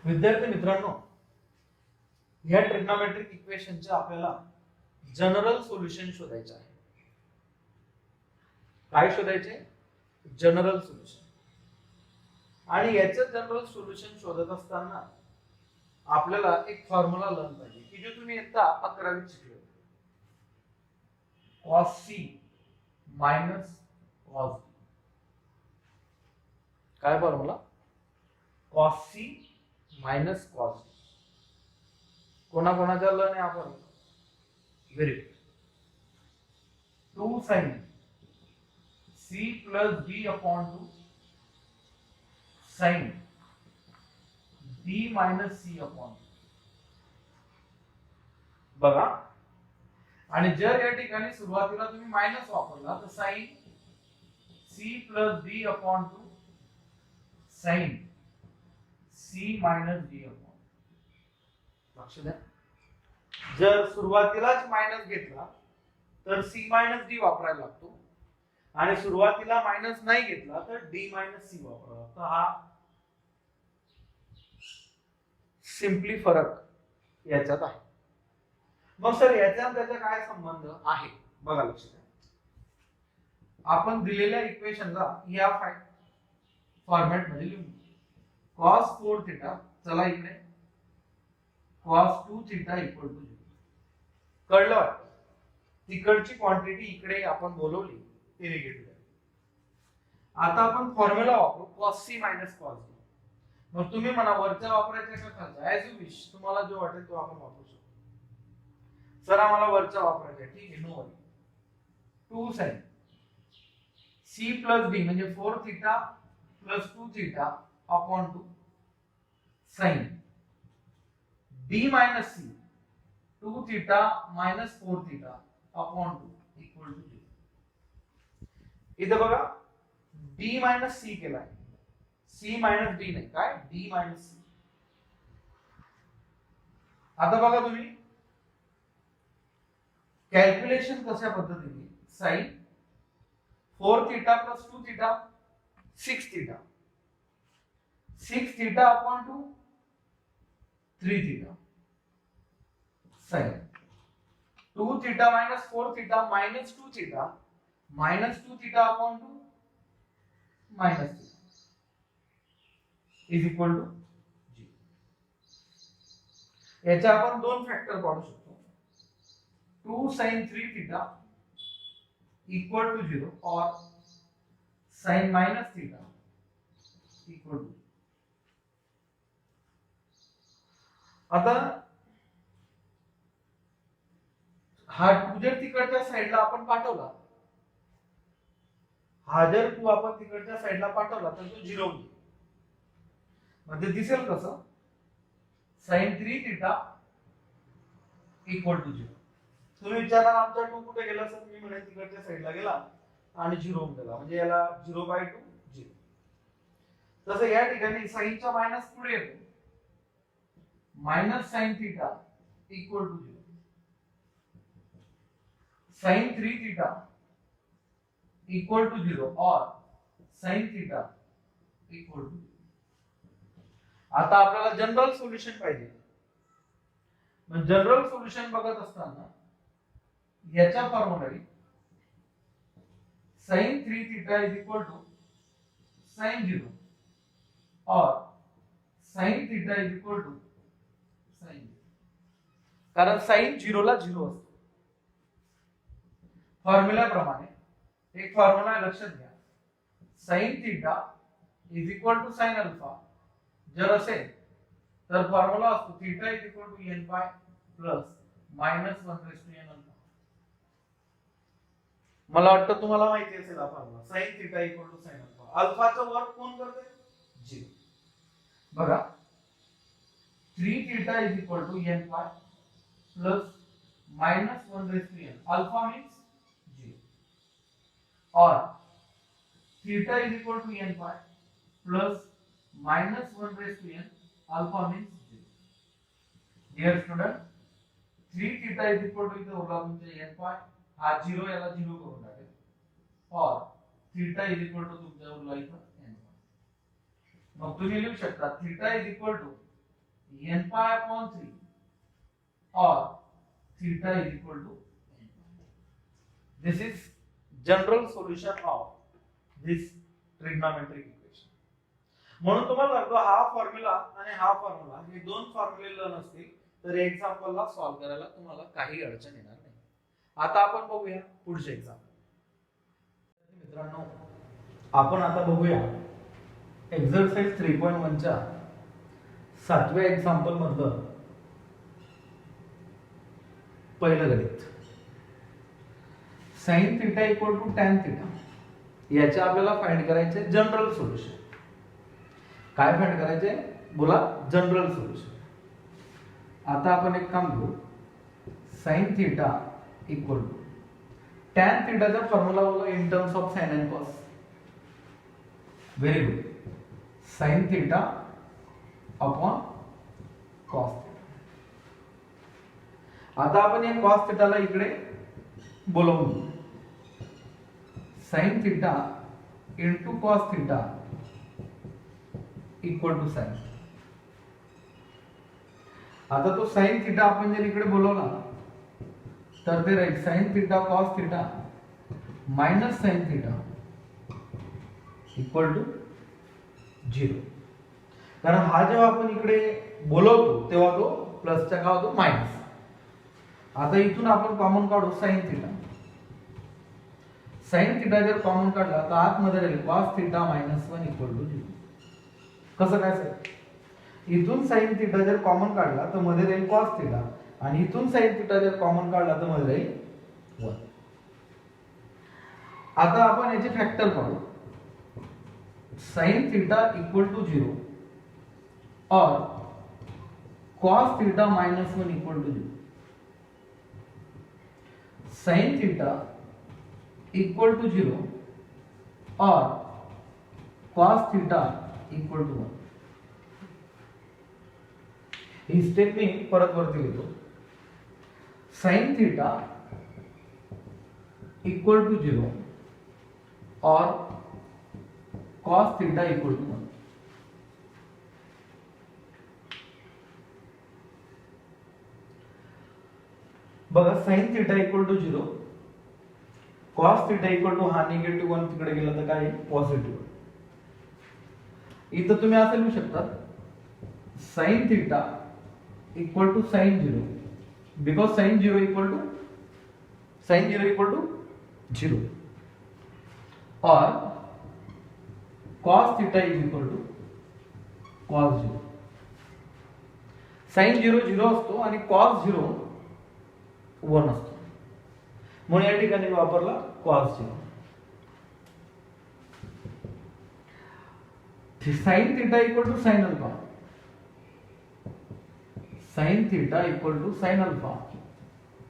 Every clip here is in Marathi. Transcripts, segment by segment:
विद्यार्थी मित्रांनो, या ट्रिग्नोमेट्रिक इक्वेशनचे आपल्याला जनरल सोल्युशन शोधायचे आहे. काय शोधायचे? General solution. आणि याचं जनरल सोल्युशन शोधत असताना आपल्याला एक फॉर्म्युला लर्न पाहिजे की जो तुम्ही आता 11वीत शिकले. cos c minus cos b. काय formula? cos c minus cos b. कोणाकोणाचा लर्न आहे आपण? Very good. 2 sin c plus b upon 2 sin b minus c upon 2. बघा, आणि जर या ठिकाणी सुरुवातीला तुम्ही मायनस वापरला तर sin c plus b upon 2 sin c minus d upon 2. लक्ष द्या, जर सुरुवातीलाच मायनस घेतला तर c minus d वापरायला लागतो, आणि सुरुवातीला मायनस नाही घेतला तर d minus c वापरावा लागतो. हा सिंपली फरक याच्यात आहे. मग सर याचा त्याचा काय संबंध आहे? बघा, लक्ष द्या. आपण दिलेल्या इक्वेशनला या फॉर्मॅट मध्ये लिहू. cos 4 थीटा, चला इकडे cos 2 थीटा इक्वल टू 0. कळलं वाटतं? तिकडची क्वांटिटी इकडे आपण बोलवली ती निगेटिव्ह आहे. आता आपण फॉर्म्युला वापरू cos c minus cos b. मग तुम्ही म्हणा वरचा वापरायचा का खालचा? ऍज यू विश, तुम्हाला जो वाटेल तो आपण वापरू शकतो. सर आम्हाला वरचा वापरायचा आहे, ठीक आहे, नो वरी. 2 sin c plus d म्हणजे 4 theta plus 2 theta upon 2 sin d minus c 2 theta minus 4 theta upon 2 equal to 0. इथे बघा d minus c केलाय, c minus d नाही, काय d minus c. आता बघा तुम्ही कॅल्क्युलेशन कशा पद्धतीने, sin 4 theta plus 2 theta 6 theta, 6 theta upon 2 3 theta, sin 2 theta minus 4 theta minus 2 theta minus 2 theta upon 2 minus theta is equal to 0. याचे आपण दोन फॅक्टर काढू शकतो. 2 sin 3 theta equal to 0 or sin minus theta equal to 0. आता हा 2 जर तिकडच्या साईडला आपण पाठवला, हा जर 2 आपण तिकडच्या साईडला पाठवला तर तो 0 होईल. म्हणजे दिसेल कसं? sin 3 theta equal to 0. तुम्ही विचारणार आमचा 2 कुठे गेला? सर मी म्हणेन तिकडच्या साईडला गेला आणि 0 होऊन गेला, म्हणजे याला 0/2 0. तसं या ठिकाणी साइनचा मायनस पुढे येतो, minus sin theta equal to 0. sin 3 theta equal to 0 और sin थीटा इक्वल टू 0. आता आपल्याला जनरल सोल्युशन पाहिजे. मग जनरल सोल्युशन बघत असताना याच्या formula sin 3 theta is equal to sin 0 और sin theta is equal to sin 0. कारण sin 0 ला 0 असतो. फॉर्म्युल्याप्रमाणे एक फॉर्म्युला आहे, लक्षात घ्या. sin theta is equal to sin alpha जर असेल तर फॉर्म्युला असतो theta is equal to n pi plus -1/n alpha. मला वाटतं तुम्हाला माहिती असेल हा formula. sin theta equal to sin alpha. अल्फाचं वर्क कोण करते? 0. बघा 3 theta is equal to n pi plus -1/n. Alpha means 0 और theta is equal to n pi plus -1/n. Alpha means 0. Dear student, 3 theta is equal to इथे उरला तुमचा n पाय, हा 0 याला 0 करून टाकेल और थीटा इज इक्वल टू तुमच्या उरला इथं n पाय. मग तुम्ही लिहू शकता theta is equal to n pi upon 3 or theta is equal to n. This is general solution of this trigonometric equation. म्हणून तुम्हाला सांगतो हा फॉर्म्युला आणि हा फॉर्म्युला हे दोन फॉर्म्युले नसतील तर एक्झाम्पलला सॉल्व्ह करायला तुम्हाला काही अडचण येणार नाही. आता आपण बघूया पुढचे एक्झाम्पल. मित्रांनो आपण आता बघूया एक्सरसाइज 3.1 च्या 7व्या एक्झाम्पल मधलं पहिलं गणित. sin theta equal to tan theta याचे आपल्याला फाइंड करायचे जनरल सोल्युशन. काय फाइंड करायचे बोला? General solution. आता आपण एक काम करू. sin theta equal to tan थीटाचा फॉर्म्युला बोला in terms of sin and cos. Very good. sin theta upon cos theta. आता आपण या cos थीटाला इकडे बोलवून घेऊ. sin theta into cos theta equal to sin. आता तो sin थीटा आपण जर इकडे बोलवला तर ते राहील sin theta cos theta minus sin theta equal to 0. कारण हा जेव्हा आपण इकडे बोलवतो तेव्हा तो प्लसच्या का होतो मायनस. आता इथून आपण कॉमन काढू sin थीटा. sin थीटा जर कॉमन काढला तर आतमध्ये राहील cos theta minus 1 equal to 0. कसं काय सर? इथून sin थीटा जर कॉमन काढला तर मध्ये राहील cos थीटा आणि इथून sin थीटा जर कॉमन काढला तर मध्ये राहील 1. आता आपण याचे फॅक्टर काढू. sin थीटा इक्वल टू 0 और cos theta minus 1 equal to 0. sin theta equal to 0 और cos थीटा इक्वल टू 1. ही स्टेप मी परत वरती लिहितो. sin थीटा इक्वल टू 0 और cos थीटा इक्वल टू 1. बघा sin theta equal to 0 cos theta equal to हा निगेटिव्ह 1 तिकडे गेला तर काय पॉझिटिव्ह. इथं तुम्ही असं लिहू शकता sin theta equal to sin 0 because sin 0 equal to 0 और cos theta is equal to cos 0. sin 0 0 असतो आणि cos 0 1 असतो. म्हणून या ठिकाणी वापरला cos 0. sin theta equal to sin alpha. sin theta equal to sin alpha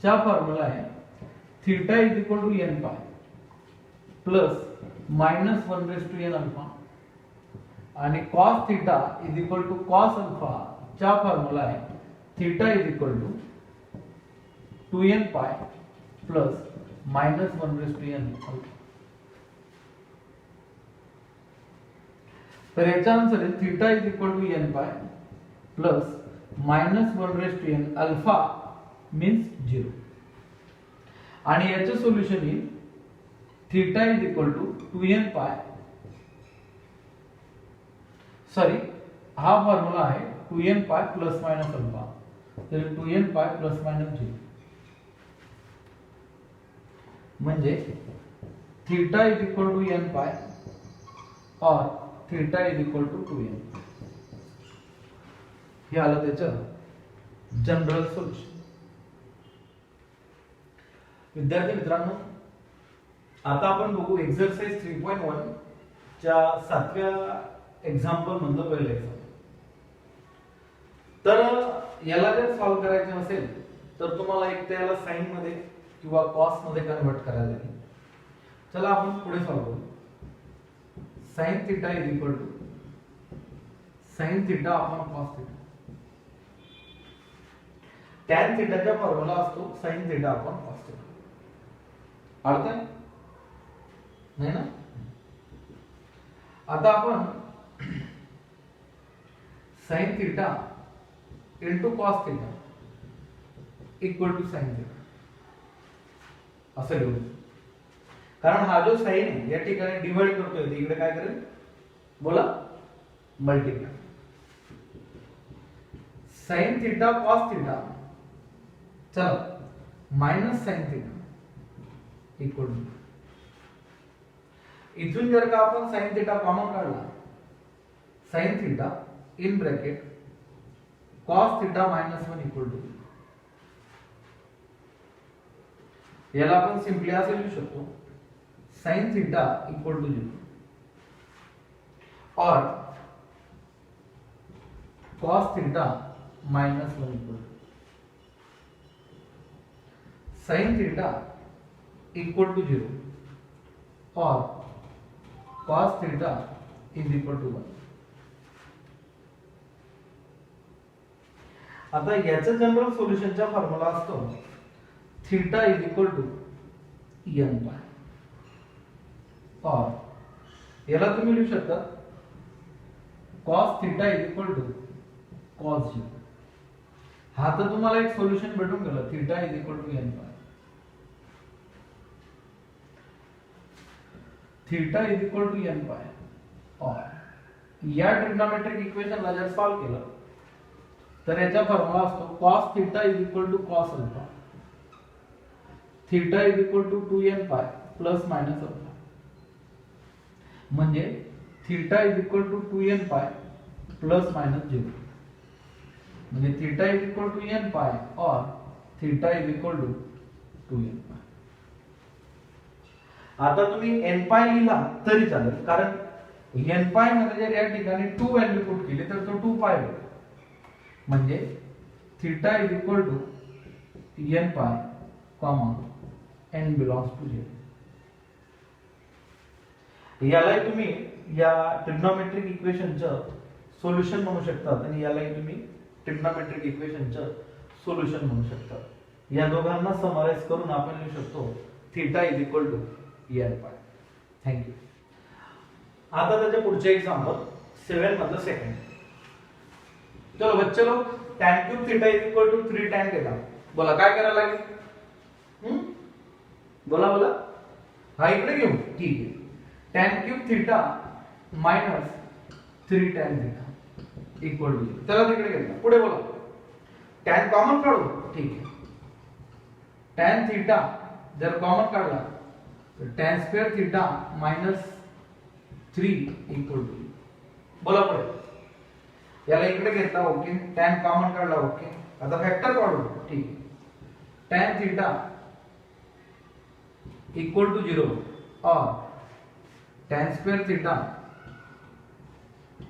चा फॉर्म्युला आहे theta is equal to n pi plus minus 1 raise to n alpha आणि cos theta is equal to cos alpha चा फॉर्म्युला आहे theta is equal to 2n pi plus minus 1 raise to n alpha. तर याचा आन्सर आहे theta is equal to n pi plus minus 1 raise to n alpha means 0. आणि याचं सोल्युशन येईल theta is equal to 2n पाय सॉरी हा फॉर्म्युला आहे 2n pi plus minus alpha तर 2n पाय प्लस मायनस 0 म्हणजे theta is equal to n pi और theta is equal to 2n. हे आलं त्याचं जनरल सोल्युशन. विद्यार्थी मित्रांनो आता आपण बघू एक्सरसाइज 3.1 च्या 7व्या एक्झाम्पल मधलं पहिलं एक्झाम्पल. तर याला जर सॉल्व्ह करायचं असेल तर तुम्हाला एक त्याला साइन मध्ये किंवा कॉस मध्ये कन्वर्ट करायला लागेल. चला आपण पुढे सॉल्व्ह करू. sin theta is equal to sin theta upon cos theta. tan थीटाचा फॉर्म्युला असतो sin theta upon cos theta. अर्थ आहे नाही ना? आता आपण sin theta into cos theta equal to sine theta असं लिहू. कारण हा जो साइन आहे या ठिकाणी डिवाइड करतोय तर इकडे काय करेल बोला multiply. Sine theta cos theta चला minus sine theta equal to. इथून जर का आपण साइन थिटा कॉमन काढला sine theta in bracket cos theta minus 1 equal to. याला आपण सिंपली असे लिहू शकतो साइन थीटा इक्वल टू 0 और cos theta minus 1 equal to. Sin theta equal to 0 और cos theta is equal to 1. आता याचं जनरल सोल्युशनचा फॉर्म्युला असतो theta is equal to n pi और याला तुम्ही लिहू शकता cos theta is equal to cos 0. हा तर तुम्हाला एक सोल्युशन भेटून गेलं theta is equal to n pi. Theta is equal to n pi और या ट्रिग्नोमेट्रिक इक्वेशनला जर सॉल्व केलं तर याचा फॉर्म्युला असतो cos theta is equal to cos alpha theta is equal to 2n pi plus minus alpha. म्हणजे theta is equal to 2n pi plus minus 0. म्हणजे theta is equal to n pi और theta is equal to 2n पाय. आता तुम्ही n पाय लिहिला तरी चालेल कारण n पाय मध्ये जर या ठिकाणी 2 व्हॅल्यू पुट केली तर तो 2 पाय होईल. म्हणजे theta is equal to n pi comma n belongs to 0. यालाही तुम्ही या ट्रिग्नोमेट्रिक इक्वेशनचं सोल्युशन म्हणू शकतात आणि यालाही तुम्ही ट्रिग्नोमेट्रिक इक्वेशनचं सोल्युशन म्हणू शकतात. या दोघांना समराइज करून आपण लिहू शकतो theta is equal to n pi. Thank you. आता त्याचे पुढचे एक्झाम्पल 7 मधलं सेकंड. चलो बच्चे लोग tan cube theta is equal to 3 tan theta. बोला काय करायला लागेल बोला बोला. हा इकडे घेऊ ठीक आहे. tan cube theta minus 3 tan theta equal to. चला तिकडे घेतला पुढे बोला. tan कॉमन काढू ठीक आहे. tan थीटा जर कॉमन काढला तर tan square theta minus 3 equal to. बोला पुढे. याला इकडे घेतला ओके. tan कॉमन काढला ओके. आता फॅक्टर काढू ठीक आहे. tan थीटा इक्वल टू 0 और tan square theta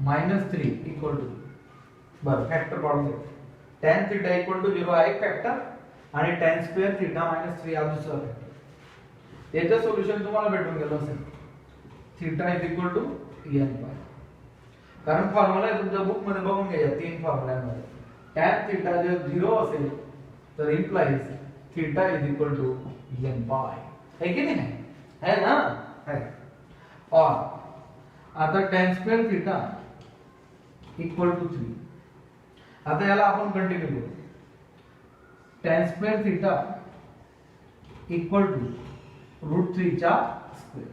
minus 3 equal to. बरं फॅक्टर काढून घे. tan थीटा इक्वल टू 0 हा एक फॅक्टर आणि tan स्क्वेअर थीटा मायनस 3 हा दुसरा फॅक्टर. याचं सोल्युशन तुम्हाला भेटून गेलं असेल theta is equal to n pi. कारण फॉर्म्युला आहे तुमच्या बुक मध्ये बघून घ्या 3 फॉर्म्युलांमध्ये. tan थीटा जर 0 असेल तर implies theta is equal to n pi. है कि नहीं है ना है. और आता tan square theta equal to 3. आता याला आपण कंटिन्यू करू. tan square theta equal to √3 चा square.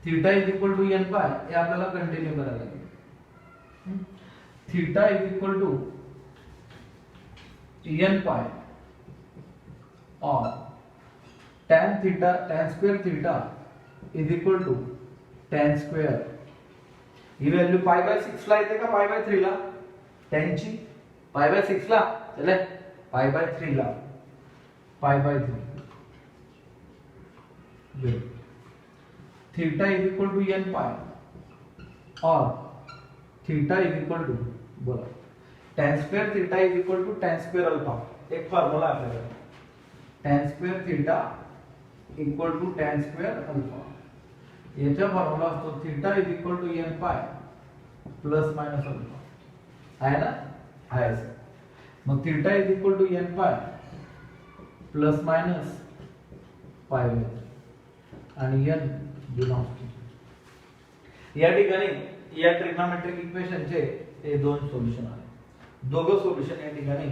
Theta is equal to n pi हे आपल्याला कंटिन्यू करायला लागेल. Theta is equal to n pi और tan theta tan square theta is equal to tan square. ही व्हॅल्यू पाय बाय 6 ला येते का पाय बाय 3 ला. tan ची पाय बाय 6 ला चले पाय बाय 3 ला pi by 3. Theta is equal to n pi और थीटा इज इक्वल टू बोला tan square theta is equal to tan square alpha. एक फॉर्म्युला आपल्याकडे tan square theta equal to tan square alpha. याचा फॉर्म्युला असतो theta is equal to n pi plus minus alpha. आहे ना आहे सर. मग theta is equal to n pi plus minus pi आणि n बिलॉंग्स टू. या ठिकाणी या ट्रिग्नोमेट्रिक इक्वेशनचे हे दोन सोल्युशन आहेत. दोघं सोल्युशन या ठिकाणी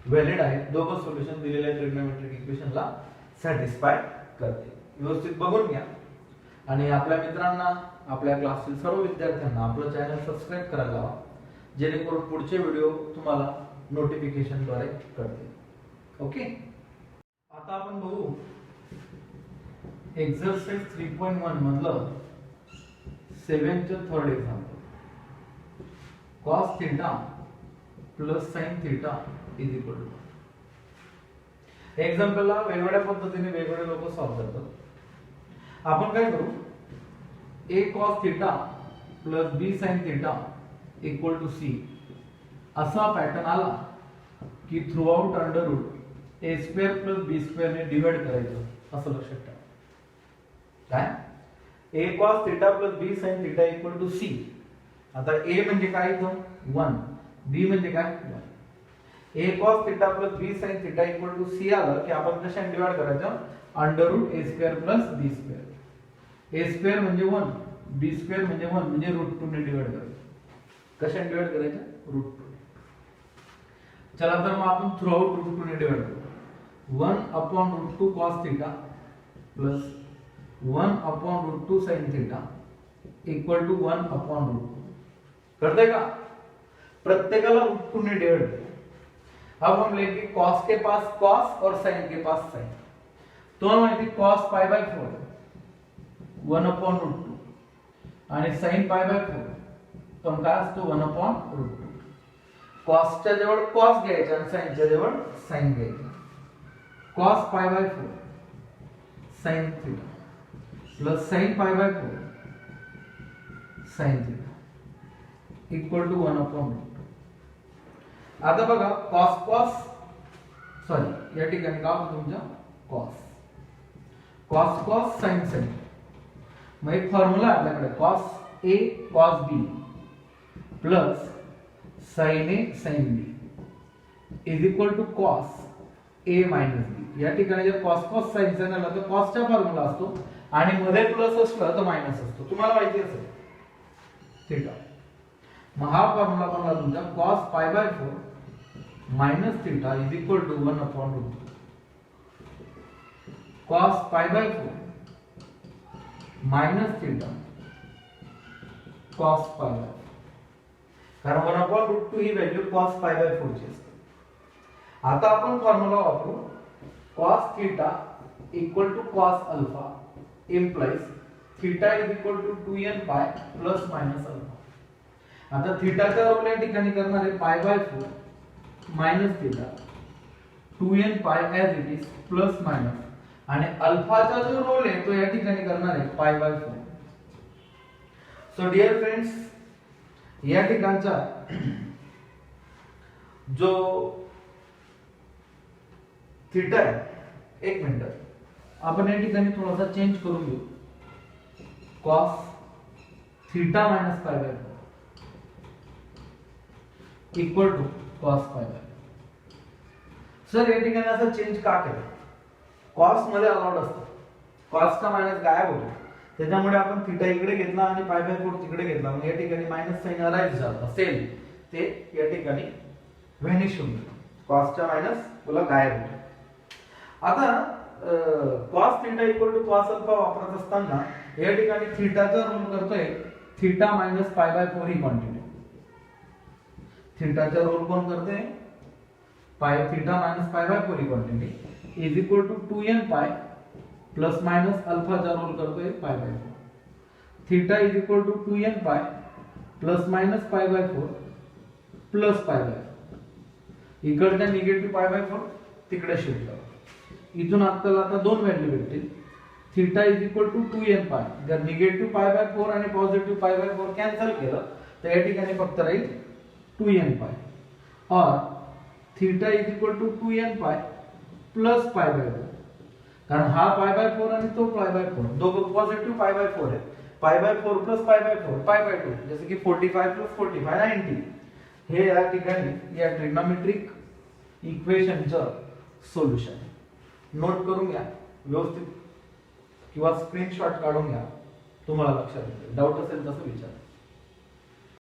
व्हॅलिड आहेत, दोघं सोल्युशन दिलेल्या ट्रिग्नोमेट्रिक इक्वेशनला सॅटिस्फाय करते. व्यवस्थित बघून घ्या आणि आपल्या मित्रांना, आपल्या क्लासतील सर्व विद्यार्थ्यांना आपलं चॅनल सबस्क्राईब करायला लावा, जेणेकरून पुढचे व्हिडिओ तुम्हाला नोटिफिकेशनद्वारे कळतील. ओके, आता आपण बघू एक्सरसाइज 3.1 मधलं 7th third example. cos theta plus sin theta is equal to. एक्झाम्पलला वेगवेगळ्या पद्धतीने वेगवेगळे लोक सॉल्व्ह करतात. आपण काय करू, a cos theta plus b sin theta equal to c असा पॅटर्न आला की throughout under root a square plus b square ने डिवाइड करायचं असं लक्षात ठेवा. काय a cos theta plus b sin theta equal to c. आता a म्हणजे काय इथं 1, b म्हणजे काय 1. a cos theta plus b sin theta equal to c आलं की आपण कशाने डिवाइड करायचं, under root a square plus b square. a square म्हणजे 1, b स्क्वेअर म्हणजे 1 म्हणजे रूट 2 ने डिवाइड करायचं. कशाने डिवाइड करायचं, रूट 2. चला तर मग आपण थ्रू आउट रूट 2 ने डिवाइड करू. 1 upon root 2 cos theta plus 1 upon root 2 sin theta equal to 1 upon root 2. करते का, प्रत्येकाला रूट 2 ने डिवाइड करें. अब हम लेंगे cos के पास cos और sin के पास sin. तो हम माहिती cos pi by 4 1 upon root 2 आणि sin पाई बाय 4 तो काय असतो 1 अपॉन रूट 2. cos च्या जवळ cos घ्यायचा आणि sin च्या जवळ sin घ्यायचा. cos pi by 4 sin theta plus sin pi by 4 sin theta equal to 1 upon root 2. आता बघा या ठिकाणी काय होतं तुमच्या cos sin. मग एक फॉर्म्युला आहे आपल्याकडे cos a cos b plus sin a sin b is equal to cos a minus b. या ठिकाणी जर cos sin आला तर cos चा फॉर्म्युला असतो आणि मध्ये प्लस असलं तर मायनस असतो, तुम्हाला माहिती असेल. ठीक आहे, मग हा फॉर्म्युला बनला तुमचा cos pi by 4 minus theta is equal to 1 upon root 2. cos pi by 4 minus theta cos pi by 4, कारण 1 अपॉन रूट 2 ही व्हॅल्यू cos पाई बाय 4 ची असते. आता आपण फॉर्म्युला वापरू cos theta equal to cos alpha implies theta is equal to 2n pi plus minus alpha. आता थीटाच्या रोल या ठिकाणी करणार आहे पाय बाय 4 मायनस थीटा 2n पाय as it is plus minus आणि अल्फाचा जो रोल आहे तो या ठिकाणी करणार आहे पाय बाय 4. सो डियर फ्रेंड्स, या ठिकाणचा जो थीटा आहे, एक मिनिट आपण या ठिकाणी थोडासा चेंज करून घेऊ. cos theta minus pi by 4 equal to cos pi by. Sir या ठिकाणी असं चेंज का केलं, cos मध्ये अलाउड असतं, cos का मायनस गायब होतो, त्याच्यामुळे आपण थीटा इकडे घेतला आणि पाय बाय 4 तिकडे घेतला. मग या ठिकाणी मायनस साइन अराइज झालं असेल ते या ठिकाणी व्हॅनिश होऊन गेलं, cos चा मायनस तुला गायब होतो. आता cos theta equal to cos alpha वापरत असताना या ठिकाणी थीटाचा रोल करतोय थीटा मायनस पाय बाय 4 ही क्वांटिटी. थीटाचा रोल कोण करते, pi theta minus pi by 4 ही quantity is equal to 2n pi plus minus अल्फाचा रोल करतोय pi by 4. Theta is equal to 2n pi plus minus pi by 4 plus pi by 4. इकडच्या निगेटिव्ह पाय बाय 4 तिकडे शिफ्ट करा. इथून आपल्याला आता दोन व्हॅल्यू भेटतील. Theta is equal to 2n पाय, जर निगेटिव्ह पाय बाय 4 आणि पॉझिटिव्ह पाय बाय 4 कॅन्सल केलं तर या ठिकाणी फक्त राहील 2n पाय. और theta is equal to 2n pi plus pi by 4, कारण हा पाय बाय 4 आणि तो पाय बाय 4 दोघं पॉझिटिव्ह पाय बाय 4 आहेत. पाय by 4 plus pi by 4 pi by 2, जसे की 45 प्लस 45 90. हे या ठिकाणी या ट्रिग्नोमेट्रिक इक्वेशनचं सोल्युशन. नोट करून घ्या व्यवस्थित किंवा स्क्रीनशॉट काढून घ्या, तुम्हाला लक्षात येईल. डाऊट असेल तसं विचारा.